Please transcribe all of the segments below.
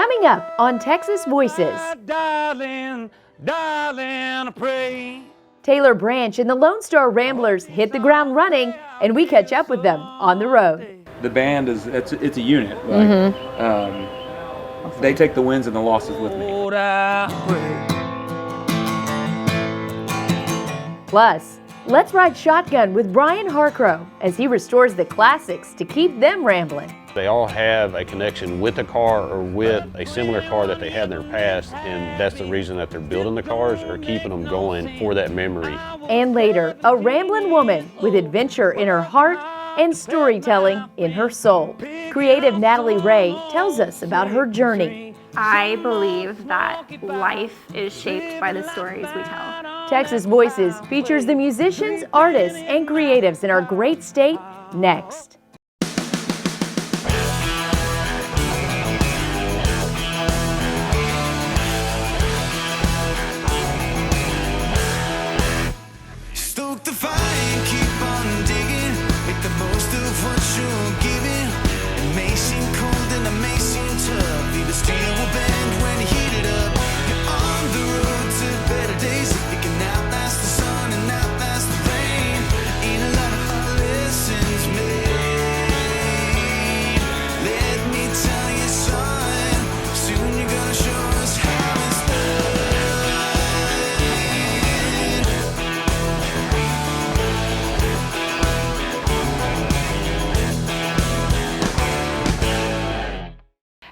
Coming up on Texas Voices. Darling, I pray. Taylor Branch and the Lonestar Ramblers hit the ground running, and we catch up with them on the road. The band it's a unit. Like, they take the wins and the losses with me. Plus, let's ride shotgun with Bryan Harcrow as he restores the classics to keep them rambling. They all have a connection with a car or with a similar car that they had in their past, and that's the reason that they're building the cars or keeping them going for that memory. And later, a rambling woman with adventure in her heart and storytelling in her soul. Creative Natalie Rhea tells us about her journey. I believe that life is shaped by the stories we tell. Texas Voices features the musicians, artists, and creatives in our great state next. Stoke the fire and keep on digging. Make the most of what you're giving. It may seem cold and it may seem tough. Even steel will bend when you heat it up. You're on the road to better days. You can outlast the sun and outlast the rain. Ain't a lot of hard lessons made. Let me tell you, son, soon you're gonna show us how it's done.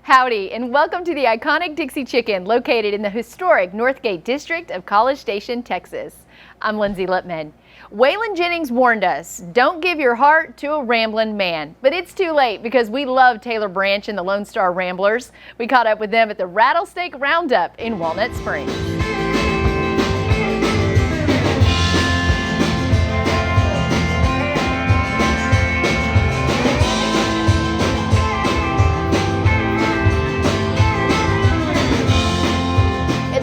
Howdy, and welcome to the iconic Dixie Chicken located in the historic Northgate District of College Station, Texas. I'm Lindsay Lippman. Waylon Jennings warned us, don't give your heart to a rambling man. But it's too late because we love Taylor Branch and the Lonestar Ramblers. We caught up with them at the Rattlesnake Roundup in Walnut Springs.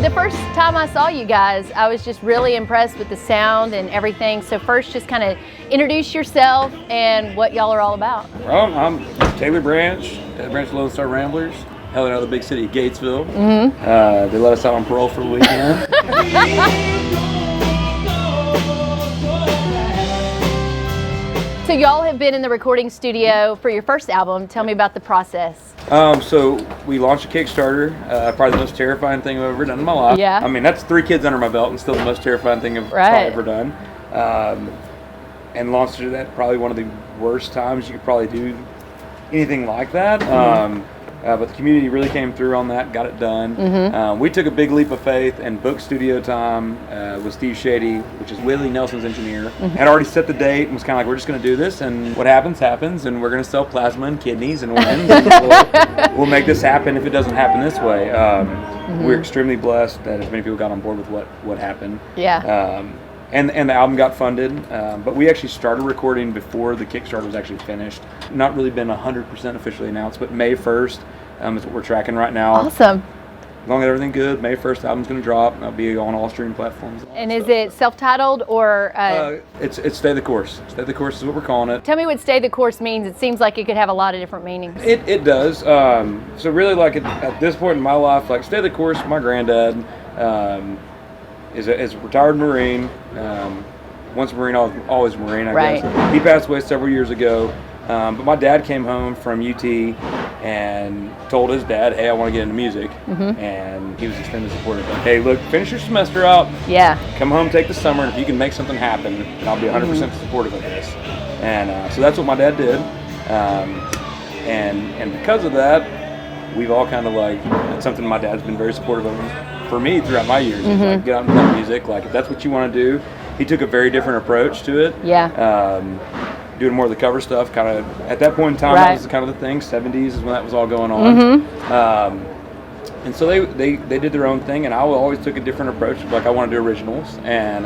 The first time I saw you guys, I was just really impressed with the sound and everything. So first, just kind of introduce yourself and what y'all are all about. Well, I'm Taylor Branch, Lonestar Ramblers. Hailing out of the big city of Gatesville. They let us out on parole for the weekend. So y'all have been in the recording studio for your first album. Tell me about the process. So we launched a Kickstarter, probably the most terrifying thing I've ever done in my life. Yeah. I mean, that's 3 kids under my belt and still the most terrifying thing I've probably ever done. And launched it at probably one of the worst times you could probably do anything like that. But the community really came through on that, got it done. We took a big leap of faith and booked studio time with Steve Shady, which is Willie Nelson's engineer. Had already set the date and was kind of like, we're just going to do this, and what happens, happens, and we're going to sell plasma and kidneys and organs, and we'll make this happen if it doesn't happen this way. We're extremely blessed that as many people got on board with what happened. Yeah. And the album got funded, but we actually started recording before the Kickstarter was actually finished. Not really been 100% officially announced, but May 1st is what we're tracking right now. Awesome. As long as everything's good, May 1st the album's going to drop. It'll be on all streaming platforms. And is it self-titled or? It's Stay the Course. Stay the Course is what we're calling it. Tell me what Stay the Course means. It seems like it could have a lot of different meanings. It does. So really, like at this point in my life, like Stay the Course, my granddad is a retired Marine. Once a Marine, always a Marine, I guess. He passed away several years ago. But my dad came home from UT and told his dad, hey, I want to get into music. And he was extremely supportive. Like, hey, look, finish your semester out. Yeah. Come home, take the summer, and if you can make something happen, then I'll be 100% supportive of this. And so that's what my dad did. And because of that, we've all kind of like, it's something my dad's been very supportive of for me throughout my years. He's like, get out and play music. Like, if that's what you want to do. He took a very different approach to it. Yeah. Doing more of the cover stuff, kind of at that point in time, that was kind of the thing. 70s is when that was all going on. And so they did their own thing, and I always took a different approach. Like, I want to do originals, and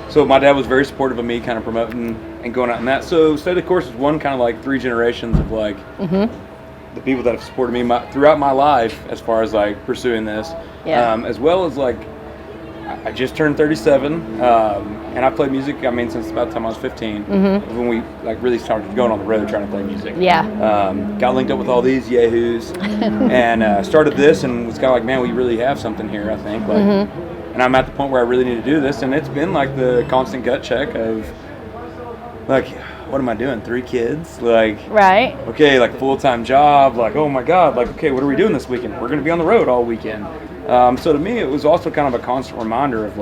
so my dad was very supportive of me kind of promoting and going out in that. So Stay the Course is one kind of like 3 generations of like the people that have supported me throughout my life as far as like pursuing this, as well as like I just turned 37, and I played music, since about the time I was 15, when we really started going on the road trying to play music. Yeah. Got linked up with all these yahoos, and started this, and was kind of like, man, we really have something here, I think. And I'm at the point where I really need to do this, and it's been like the constant gut check of, like, what am I doing? 3 kids? Right. Okay, full-time job, oh my God, okay, what are we doing this weekend? We're going to be on the road all weekend. So to me, it was also kind of a constant reminder of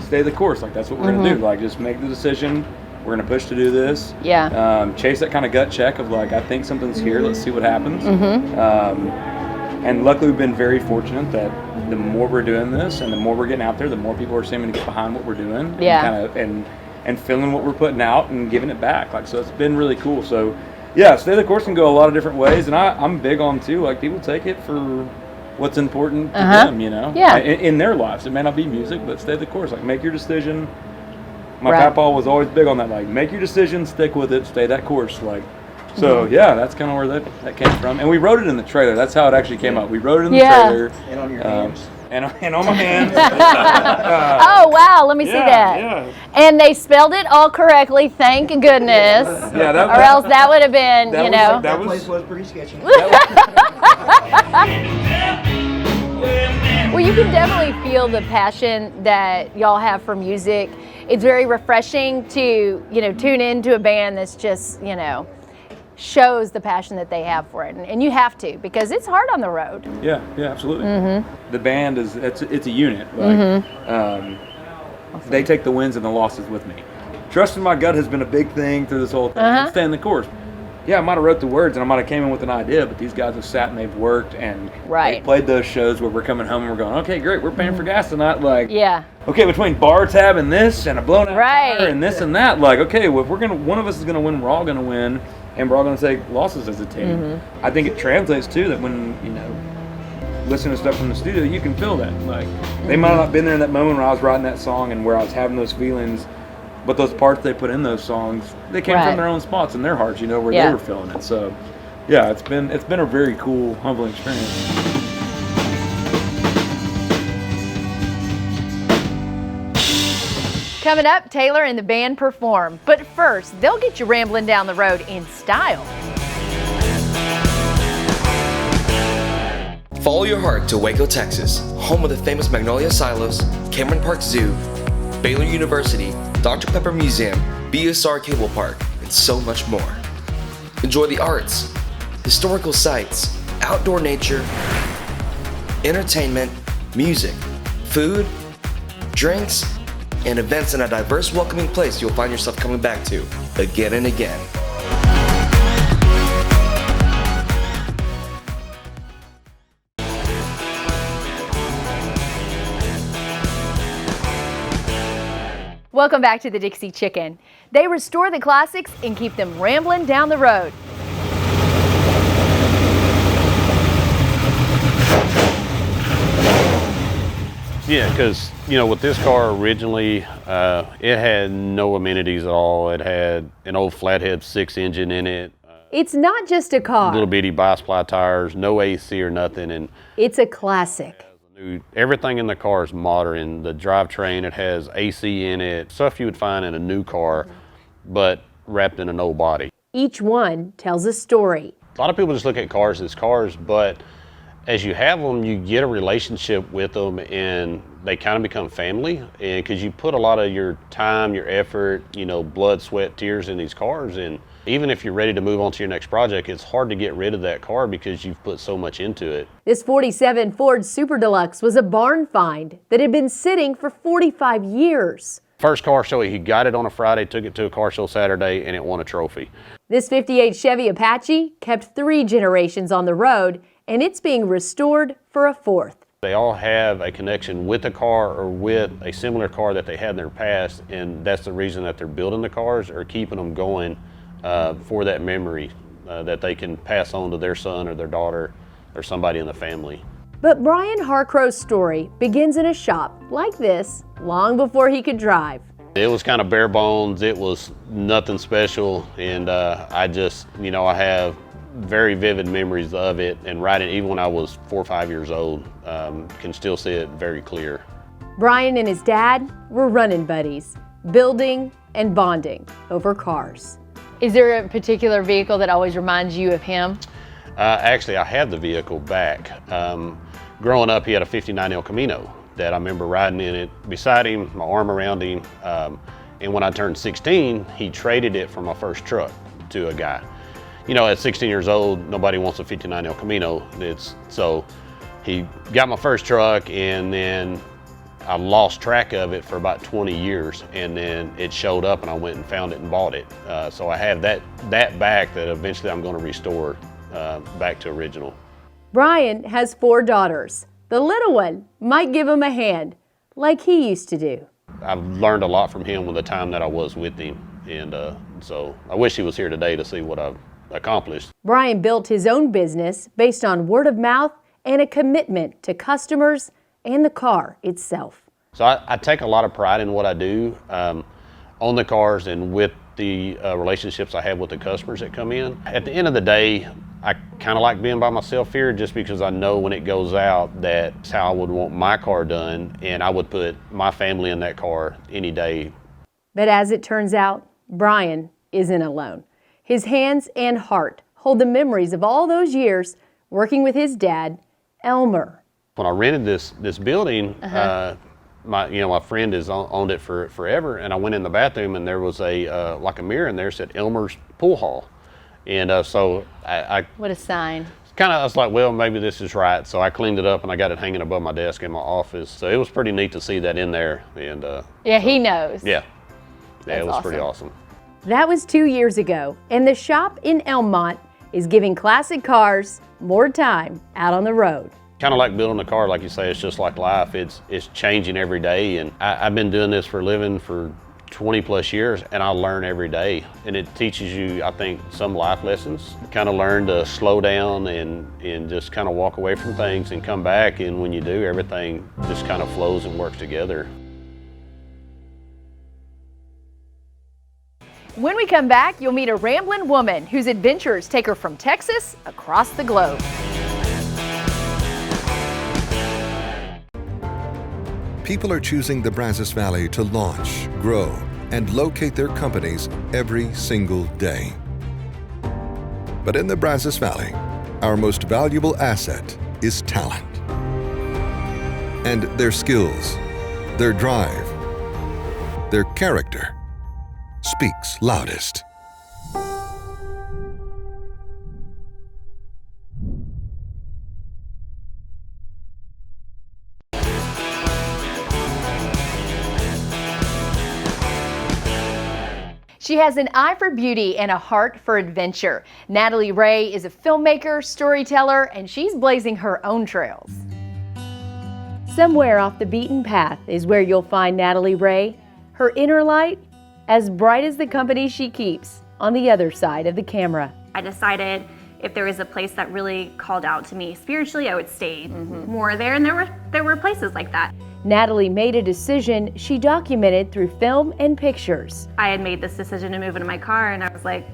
stay the course. That's what we're going to do. Just make the decision. We're going to push to do this. Yeah. Chase that kind of gut check of I think something's here. Let's see what happens. And luckily, we've been very fortunate that the more we're doing this and the more we're getting out there, the more people are seeming to get behind what we're doing. Yeah. And feeling what we're putting out and giving it back. So it's been really cool. So yeah, stay the course can go a lot of different ways. And I'm big on too, people take it for what's important to them, Yeah. in their lives. It may not be music, but stay the course. Make your decision. My papa was always big on that. Make your decision, stick with it, stay that course. So yeah, that's kind of where that came from. And we wrote it in the trailer. That's how it actually came up. We wrote it in the trailer. And on your hands. And on my hands. Oh wow, let me see that. Yeah. And they spelled it all correctly, thank goodness. Yeah, or else that would have been, That place was pretty sketchy. Well, you can definitely feel the passion that y'all have for music. It's very refreshing to, tune into a band that's just, shows the passion that they have for it. And you have to, because it's hard on the road. Yeah, absolutely. The band it's a unit. They take the wins and the losses with me. Trusting my gut has been a big thing through this whole thing. Staying the course. Yeah, I might have wrote the words and I might have came in with an idea, but these guys have sat and they've worked and they played those shows where we're coming home and we're going, okay, great, we're paying for gas tonight. Okay, between bar tab and this and a blown out tire and this and that, okay, well, if one of us is gonna win, we're all gonna win, and we're all gonna take losses as a team. I think it translates too that when listening to stuff from the studio, you can feel that. They might not have been there in that moment when I was writing that song and where I was having those feelings. But those parts they put in those songs, they came from their own spots in their hearts, where they were feeling it. So, yeah, it's been a very cool, humbling experience. Coming up, Taylor and the band perform. But first, they'll get you rambling down the road in style. Follow your heart to Waco, Texas, home of the famous Magnolia Silos, Cameron Park Zoo, Baylor University, Dr. Pepper Museum, BSR Cable Park, and so much more. Enjoy the arts, historical sites, outdoor nature, entertainment, music, food, drinks, and events in a diverse, welcoming place you'll find yourself coming back to again and again. Welcome back to the Dixie Chicken. They restore the classics and keep them rambling down the road. Yeah, because, with this car originally, it had no amenities at all. It had an old flathead 6 engine in it. It's not just a car. Little bitty bi-sply tires, no AC or nothing. And it's a classic. Everything in the car is modern. The drivetrain, it has AC in it, stuff you would find in a new car, but wrapped in an old body. Each one tells a story. A lot of people just look at cars as cars, but as you have them, you get a relationship with them and they kind of become family. And because you put a lot of your time, your effort, blood, sweat, tears in these cars. And even if you're ready to move on to your next project, it's hard to get rid of that car because you've put so much into it. This 47 Ford Super Deluxe was a barn find that had been sitting for 45 years. First car show, he got it on a Friday, took it to a car show Saturday, and it won a trophy. This 58 Chevy Apache kept 3 generations on the road, and it's being restored for a 4th. They all have a connection with a car or with a similar car that they had in their past, and that's the reason that they're building the cars or keeping them going for that memory that they can pass on to their son or their daughter or somebody in the family. But Bryan Harcrow's story begins in a shop like this long before he could drive. It was kind of bare bones. It was nothing special, and I just, I have very vivid memories of it, and riding even when I was 4 or 5 years old, can still see it very clear. Bryan and his dad were running buddies, building and bonding over cars. Is there a particular vehicle that always reminds you of him? Actually, I had the vehicle back. Growing up, he had a 59 El Camino that I remember riding in it beside him, my arm around him. And when I turned 16, he traded it for my first truck to a guy. You know, at 16 years old, nobody wants a 59 El Camino. So he got my first truck, and then I lost track of it for about 20 years, and then it showed up and I went and found it and bought it. So I have that back that eventually I'm going to restore back to original. Bryan has 4 daughters. The little one might give him a hand, like he used to do. I've learned a lot from him with the time that I was with him, and so I wish he was here today to see what I've accomplished. Bryan built his own business based on word of mouth and a commitment to customers and the car itself. So I take a lot of pride in what I do on the cars and with the relationships I have with the customers that come in. At the end of the day, I kind of like being by myself here just because I know when it goes out that's how I would want my car done, and I would put my family in that car any day. But as it turns out, Bryan isn't alone. His hands and heart hold the memories of all those years working with his dad, Elmer. When I rented this building, my friend has owned it for forever, and I went in the bathroom and there was a like a mirror in there that said Elmer's Pool Hall, and so I What a sign. I was like, well, maybe this is right. So I cleaned it up and I got it hanging above my desk in my office. So it was pretty neat to see that in there, and Yeah, he knows. yeah, That's it was pretty awesome. awesome. That was 2 years ago, and the shop in Elmont is giving classic cars more time out on the road. Kind of like building a car, like you say, it's just like life. It's changing every day, and I've been doing this for a living for 20 plus years, and I learn every day, and it teaches you, I think, some life lessons. Kind of learn to slow down and just kind of walk away from things and come back, and when you do, everything just kind of flows and works together. When we come back, you'll meet a Ramblin' woman whose adventures take her from Texas across the globe. People are choosing the Brazos Valley to launch, grow, and locate their companies every single day. But in the Brazos Valley, our most valuable asset is talent. And their skills, their drive, their character speaks loudest. She has an eye for beauty and a heart for adventure. Natalie Rhea is a filmmaker, storyteller, and she's blazing her own trails. Somewhere off the beaten path is where you'll find Natalie Rhea. Her inner light, as bright as the company she keeps on the other side of the camera. I decided if there was a place that really called out to me spiritually, I would stay more there, and there were places like that. Natalie made a decision she documented through film and pictures. I had made this decision to move into my car, and I was like,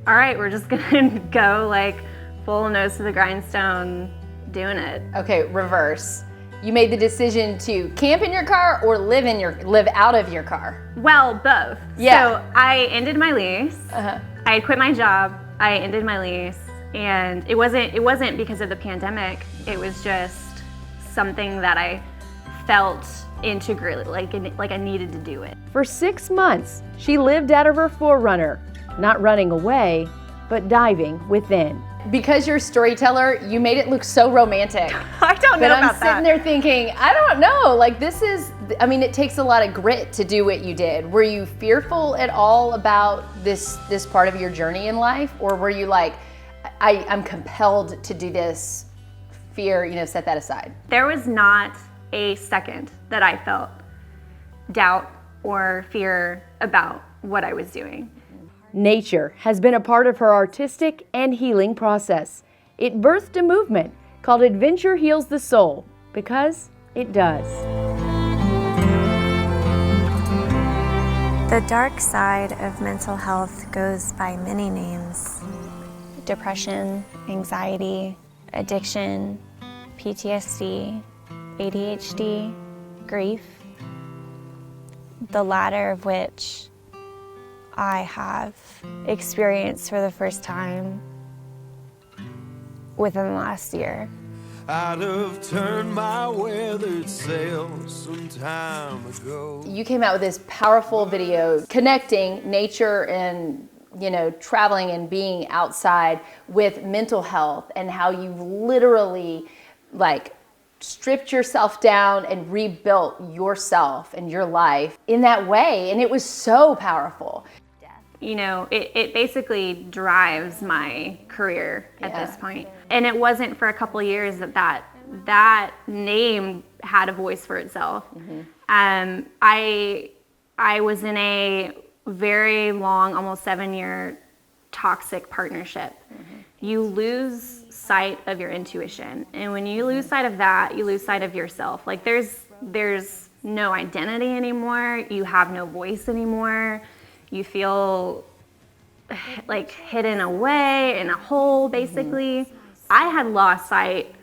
all right, we're just gonna go like full nose to the grindstone doing it. Okay, reverse. You made the decision to camp in your car or live out of your car? Well, both. Yeah. So I ended my lease. I had quit my job. I ended my lease, and it wasn't because of the pandemic. It was just something that I felt integrally, like I needed to do it. For 6 months, she lived out of her 4Runner, not running away, but diving within. Because you're a storyteller, you made it look so romantic. I don't know about that. But I'm sitting there thinking, I don't know, like this is, I mean, it takes a lot of grit to do what you did. Were you fearful at all about this part of your journey in life? Or were you like, I'm compelled to do this, fear, set that aside? There was not a second that I felt doubt or fear about what I was doing. Nature has been a part of her artistic and healing process. It birthed a movement called Adventure Heals the Soul, because it does. The dark side of mental health goes by many names. Depression, anxiety, addiction, PTSD, ADHD, grief, the latter of which I have experienced for the first time within the last year. I'd have turned my weathered sails some time ago. You came out with this powerful video connecting nature and, traveling and being outside with mental health, and how you've literally stripped yourself down and rebuilt yourself and your life in that way. And it was so powerful. It basically drives my career at this point. And it wasn't for a couple of years that name had a voice for itself. Mm-hmm. I was in a very long, almost 7-year toxic partnership. Mm-hmm. You lose sight of your intuition. And when you lose sight of that, you lose sight of yourself. There's no identity anymore. You have no voice anymore. You feel hidden away in a hole, basically. Mm-hmm. I had lost sight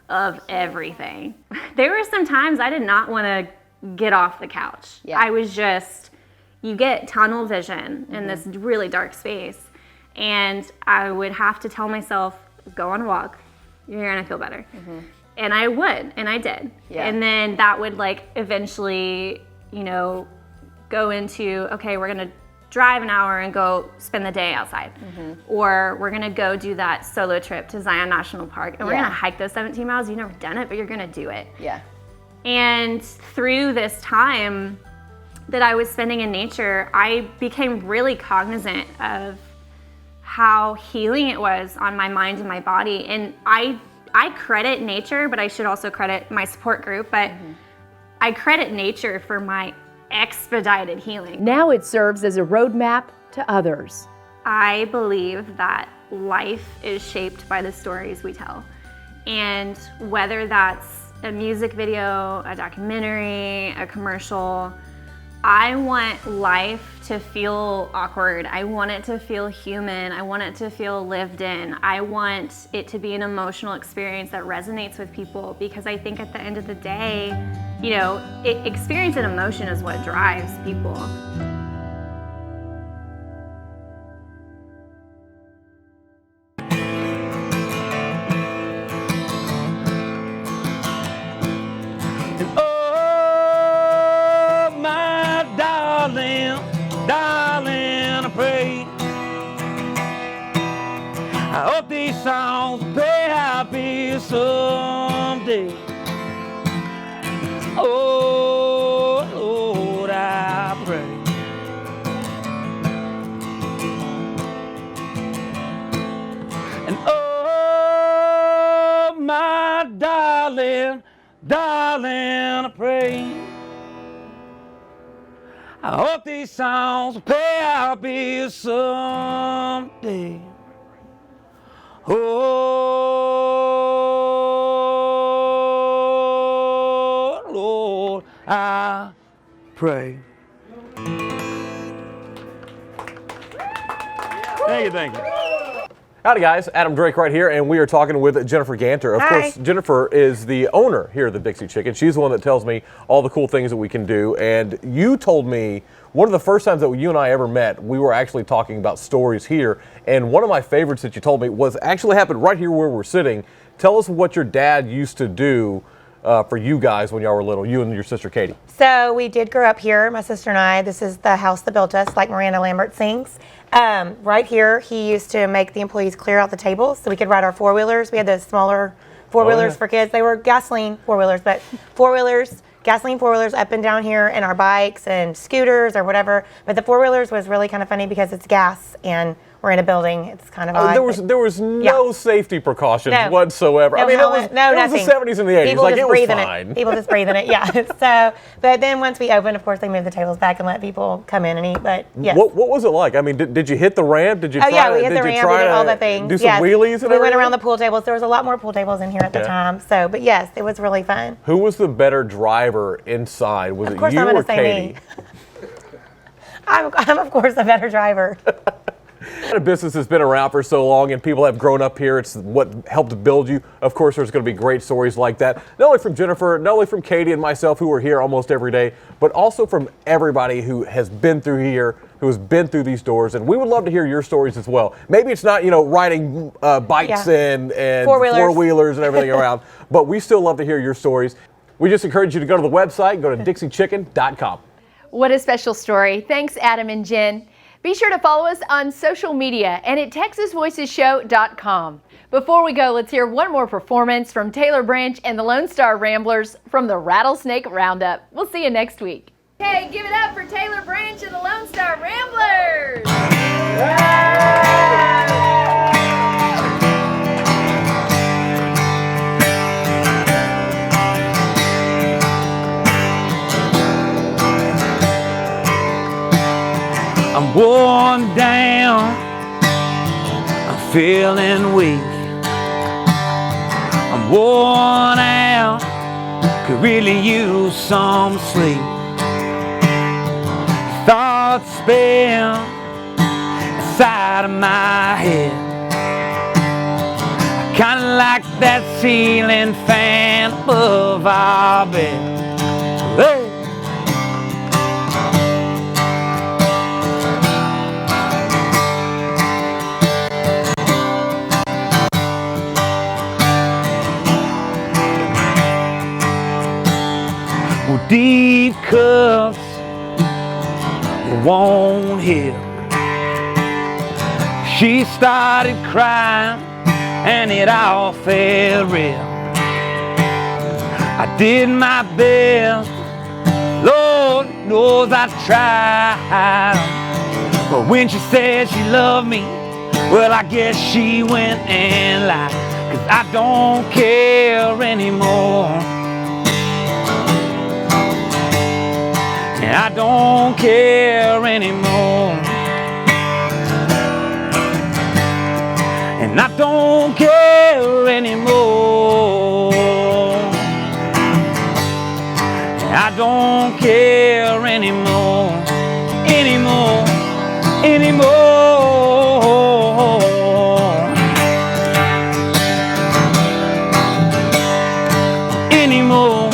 of everything. There were some times I did not want to get off the couch. Yeah. I was just, you get tunnel vision in this really dark space. And I would have to tell myself, go on a walk, you're gonna feel better. Mm-hmm. And I would, and I did. Yeah. And then that would eventually, go into, okay, we're gonna drive an hour and go spend the day outside. Mm-hmm. Or we're gonna go do that solo trip to Zion National Park, and we're gonna hike those 17 miles. You've never done it, but you're gonna do it. Yeah. And through this time that I was spending in nature, I became really cognizant of how healing it was on my mind and my body. And I credit nature, but I should also credit my support group, but I credit nature for my expedited healing. Now it serves as a roadmap to others. I believe that life is shaped by the stories we tell. And whether that's a music video, a documentary, a commercial, I want life to feel awkward. I want it to feel human. I want it to feel lived in. I want it to be an emotional experience that resonates with people, because I think at the end of the day, experience and emotion is what drives people. Darling, I pray I hope these songs will pay our bills someday. Oh, Lord, I pray. And oh, my darling, I pray I hope these songs will pay our bills someday. Oh, Lord, I pray. Thank you. Howdy guys, Adam Drake right here, and we are talking with Jennifer Ganter. Of course, Jennifer is the owner here at the Dixie Chicken. She's the one that tells me all the cool things that we can do, and you told me one of the first times that you and I ever met, we were actually talking about stories here, and one of my favorites that you told me was actually happened right here where we're sitting. Tell us what your dad used to do for you guys when y'all were little, you and your sister Katie. So we did grow up here, my sister and I. This is the house that built us, like Miranda Lambert sings. Right here, he used to make the employees clear out the tables so we could ride our four-wheelers. We had those smaller four-wheelers for kids. They were gasoline four-wheelers, but four-wheelers, gasoline four-wheelers up and down here, and our bikes and scooters or whatever. But the four-wheelers was really kind of funny because it's gas and we're in a building. It's kind of odd. There was no safety precautions whatsoever. No, I mean, it was the 70s and the 80s. People like, just it was fine. People just breathe in it, yeah. So, but then once we opened, of course, they moved the tables back and let people come in and eat. But yes. What was it like? I mean, did you hit the ramp? Did you we hit the ramp. We did all the things. Do some wheelies and we went around the pool tables. There was a lot more pool tables in here at the time. So, but yes, it was really fun. Who was the better driver inside? Was it you or Katie? I'm of course a better driver. A business has been around for so long and people have grown up here. It's what helped build you. Of course, there's going to be great stories like that. Not only from Jennifer, not only from Katie and myself who are here almost every day, but also from everybody who has been through here, who has been through these doors. And we would love to hear your stories as well. Maybe it's not, riding bikes and four-wheelers and everything around, but we still love to hear your stories. We just encourage you to go to the website, go to DixieChicken.com. What a special story. Thanks, Adam and Jen. Be sure to follow us on social media and at TexasVoicesShow.com. Before we go, let's hear one more performance from Taylor Branch and the Lonestar Ramblers from the Rattlesnake Roundup. We'll see you next week. Hey, give it up for Taylor Branch and the Lonestar Ramblers! I'm worn down, I'm feeling weak, I'm worn out, could really use some sleep. Thoughts spin inside of my head, I kinda like that ceiling fan above our bed. Hey! Deep cuts won't heal. She started crying and it all felt real. I did my best, Lord knows I tried. But when she said she loved me, well, I guess she went and lied. 'Cause I don't care anymore. I don't care anymore. And I don't care anymore. I don't care anymore. Anymore. Anymore. Anymore.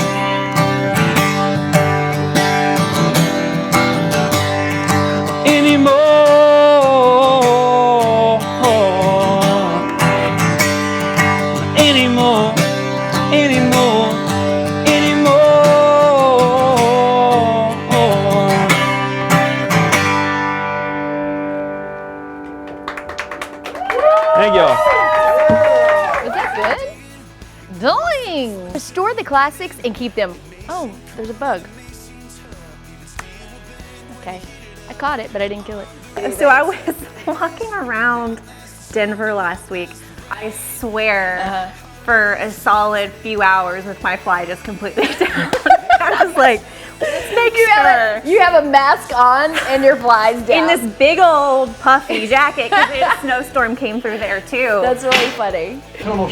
Restore the classics and keep them. Oh, there's a bug. Okay, I caught it, but I didn't kill it. So I was walking around Denver last week. I swear, for a solid few hours with my fly just completely down. I was like, let's make sure. You have a mask on and your fly's down. In this big old puffy jacket because a snowstorm came through there too. That's really funny.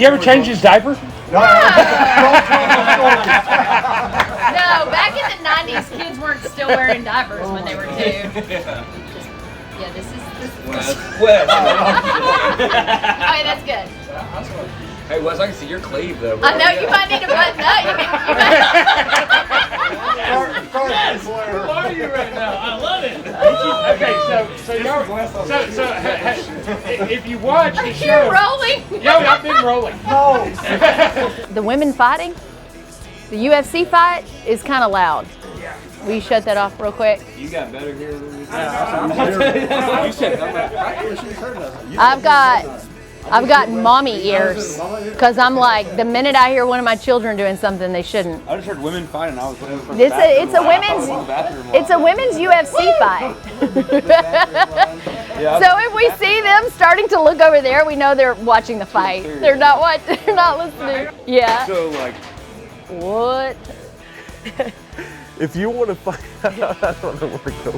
You ever change his diaper? No, back in the 90s, kids weren't still wearing diapers when they were 2. Yeah, this is Wes. Okay, that's good. Hey, Wes, I can see your cleave though. I know, you might need to button up. Who are you right now? I love it. Okay, so if you watch the show, you're rolling. Yo, I've been rolling. No. The women fighting, the UFC fight is kind of loud. Will you shut that off real quick? You got better here than we You said I've got mommy ears because I'm like, the minute I hear one of my children doing something they shouldn't. I just heard women fighting. I was looking for It's a women's UFC fight. So if we see them starting to look over there, we know they're watching the fight. They're not listening. Yeah. So like, what? If you want to find out, I don't know where to go.